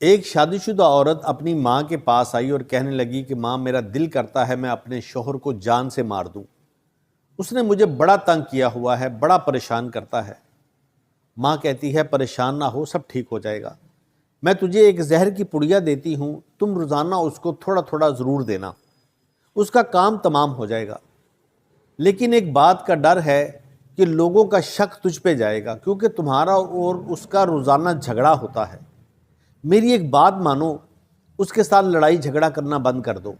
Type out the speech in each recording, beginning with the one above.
ایک شادی شدہ عورت اپنی ماں کے پاس آئی اور کہنے لگی کہ ماں میرا دل کرتا ہے میں اپنے شوہر کو جان سے مار دوں، اس نے مجھے بڑا تنگ کیا ہوا ہے، بڑا پریشان کرتا ہے۔ ماں کہتی ہے پریشان نہ ہو، سب ٹھیک ہو جائے گا، میں تجھے ایک زہر کی پڑیا دیتی ہوں، تم روزانہ اس کو تھوڑا تھوڑا ضرور دینا، اس کا کام تمام ہو جائے گا۔ لیکن ایک بات کا ڈر ہے کہ لوگوں کا شک تجھ پہ جائے گا کیونکہ تمہارا اور اس کا روزانہ جھگڑا ہوتا ہے۔ میری ایک بات مانو، اس کے ساتھ لڑائی جھگڑا کرنا بند کر دو،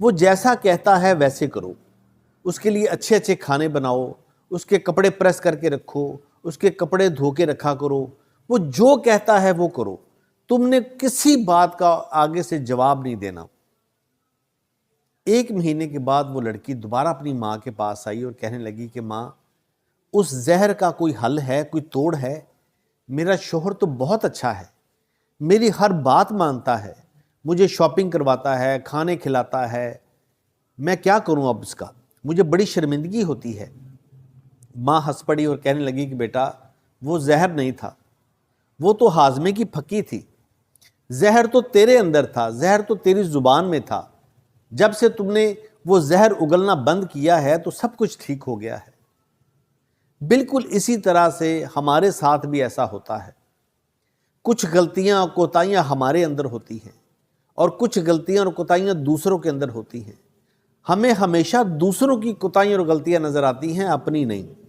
وہ جیسا کہتا ہے ویسے کرو، اس کے لیے اچھے اچھے کھانے بناؤ، اس کے کپڑے پریس کر کے رکھو، اس کے کپڑے دھو کے رکھا کرو، وہ جو کہتا ہے وہ کرو، تم نے کسی بات کا آگے سے جواب نہیں دینا۔ ایک مہینے کے بعد وہ لڑکی دوبارہ اپنی ماں کے پاس آئی اور کہنے لگی کہ ماں اس زہر کا کوئی حل ہے، کوئی توڑ ہے؟ میرا شوہر تو بہت اچھا ہے، میری ہر بات مانتا ہے، مجھے شاپنگ کرواتا ہے، کھانے کھلاتا ہے، میں کیا کروں اب اس کا؟ مجھے بڑی شرمندگی ہوتی ہے۔ ماں ہنس پڑی اور کہنے لگی کہ بیٹا وہ زہر نہیں تھا، وہ تو ہاضمے کی پھکی تھی، زہر تو تیرے اندر تھا، زہر تو تیری زبان میں تھا، جب سے تم نے وہ زہر اگلنا بند کیا ہے تو سب کچھ ٹھیک ہو گیا ہے۔ بالکل اسی طرح سے ہمارے ساتھ بھی ایسا ہوتا ہے، کچھ غلطیاں اور کوتاہیاں ہمارے اندر ہوتی ہیں اور کچھ غلطیاں اور کوتاہیاں دوسروں کے اندر ہوتی ہیں۔ ہمیں ہمیشہ دوسروں کی کوتاہیاں اور غلطیاں نظر آتی ہیں، اپنی نہیں۔